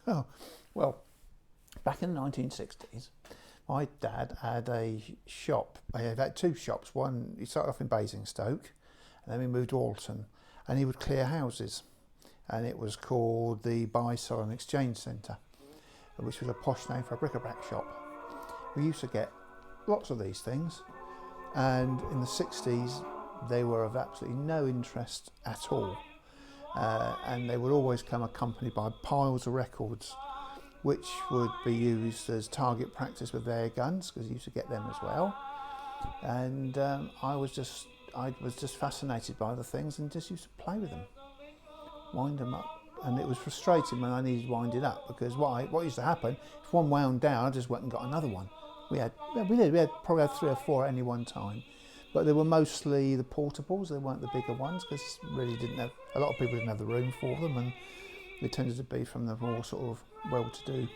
Oh, well, back in the 1960s, my dad had a shop. He had two shops. One, he started off in Basingstoke, and then we moved to Alton, and he would clear houses. And it was called the Buy, Sell and Exchange Centre, which was a posh name for a bric-a-brac shop. We used to get lots of these things, and in the 60s they were of absolutely no interest at all, and they would always come accompanied by piles of records which would be used as target practice with their guns, because you used to get them as well. And I was just fascinated by the things and just used to play with them, wind them up. And it was frustrating when I needed winding up, because what used to happen, if one wound down, I just went and got another one. We probably had 3 or 4 at any one time, but they were mostly the portables. They weren't the bigger ones, because really a lot of people didn't have the room for them, and they tended to be from the more sort of well-to-do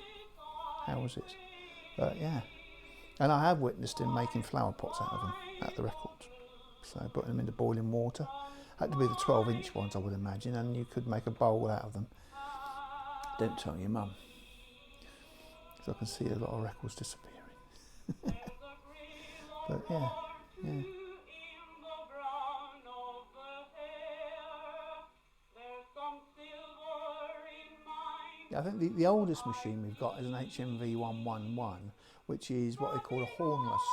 houses. But yeah, and I have witnessed him making flower pots out of them, out of the records. So putting them into boiling water. Had to be the 12-inch ones, I would imagine, and you could make a bowl out of them. Don't tell your mum, because I can see a lot of records disappearing. But yeah. I think the oldest machine we've got is an HMV 111, which is what they call a hornless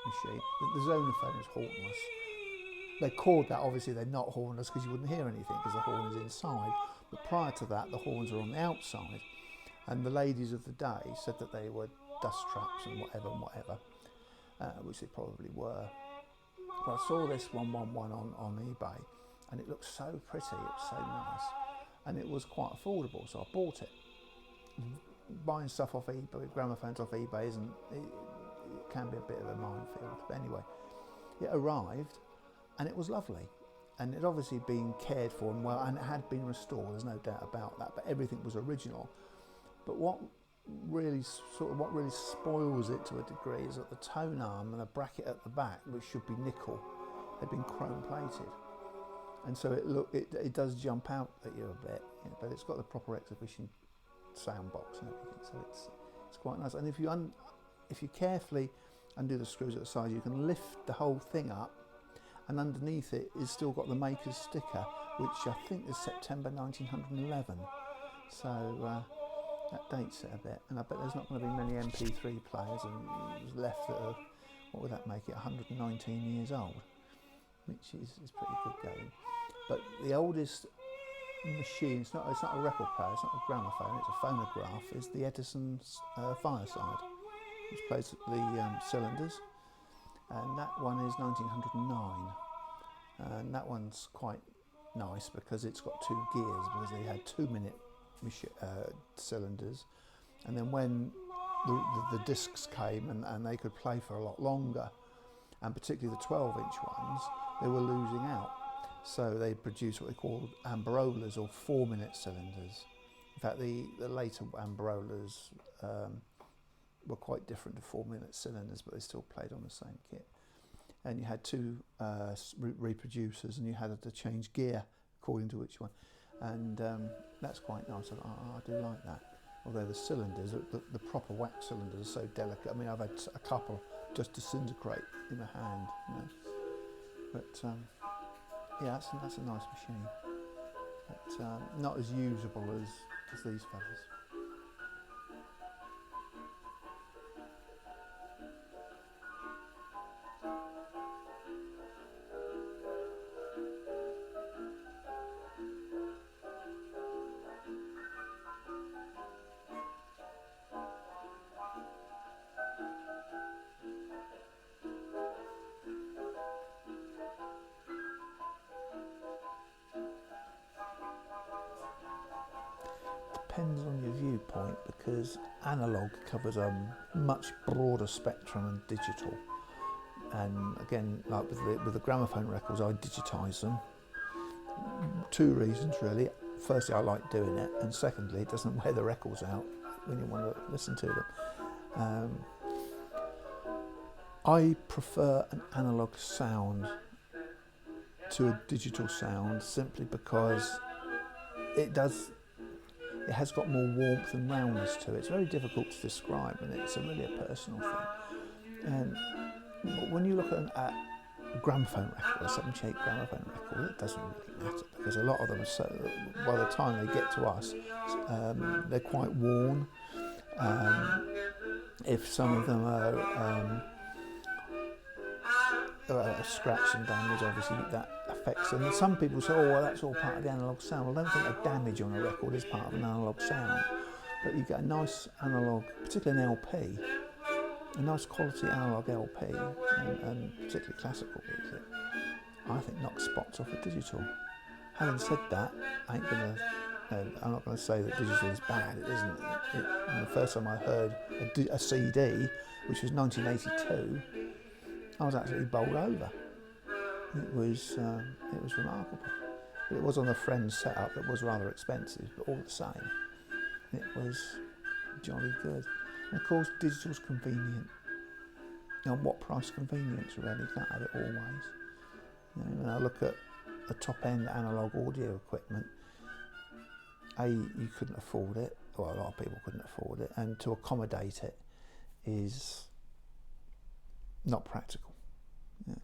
machine. The zonophone is hornless. They're called that, obviously they're not hornless because you wouldn't hear anything because the horn is inside. But prior to that, the horns were on the outside. And the ladies of the day said that they were dust traps and whatever, which they probably were. But I saw this 111 on eBay, and it looked so pretty, it was so nice. And it was quite affordable, so I bought it. Buying stuff off eBay, gramophones off eBay, it can be a bit of a minefield. But anyway, it arrived, and it was lovely. And it had obviously been cared for and well, and it had been restored, there's no doubt about that, but everything was original. But what really spoils it to a degree is that the tone arm and the bracket at the back, which should be nickel, had been chrome plated. And so it does jump out at you a bit, but it's got the proper exhibition sound box and everything, so it's quite nice. And if you carefully undo the screws at the side, you can lift the whole thing up, and underneath it is still got the maker's sticker, which I think is September 1911. So that dates it a bit, and I bet there's not going to be many MP3 players and left that are, what would that make it, 119 years old, which is pretty good going. But the oldest machine, it's not a record player, it's not a gramophone, it's a phonograph, is the Edison's Fireside, which plays the cylinders, and that one is 1909, and that one's quite nice because it's got 2 gears, because they had 2-minute cylinders, and then when the discs came and they could play for a lot longer, and particularly the 12-inch ones, they were losing out. So they produced what they called Amberolas, or 4-minute cylinders. In fact, the later Amberolas were quite different to 4-minute cylinders, but they still played on the same kit. And you had 2 reproducers, and you had to change gear according to which one. And that's quite nice. I do like that. Although the cylinders, the proper wax cylinders, are so delicate. I mean, I've had a couple just disintegrate in the hand, you know. But yeah, that's a nice machine. But not as usable as these fellas. Depends on your viewpoint, because analog covers a much broader spectrum than digital. And again, like with the gramophone records, I digitise them. 2 reasons really. Firstly, I like doing it, and secondly, it doesn't wear the records out when you want to listen to them. I prefer an analog sound to a digital sound, simply because it does. it has got more warmth and roundness to it. It's very difficult to describe, and it's really a personal thing. But when you look at a gramophone record, a 78 gramophone record, it doesn't really matter, because a lot of them are so, by the time they get to us, they're quite worn. If some of them are scratch and damage, obviously that affects them. And some people say, oh, well, that's all part of the analogue sound. Well, I don't think a damage on a record is part of an analogue sound, but you get a nice analogue, particularly an LP, a nice quality analogue LP, and particularly classical music, I think knocks spots off a digital. Having said that, I'm not going to say that digital is bad. It isn't. The first time I heard a CD, which was 1982, I was absolutely bowled over. It was remarkable. But it was on a friend's setup that was rather expensive, but all the same, it was jolly good. And of course, digital's convenient. What price convenience really? You can't have it always. When I look at the top-end analogue audio equipment, you couldn't afford it, well, a lot of people couldn't afford it, and to accommodate it is not practical. Yeah.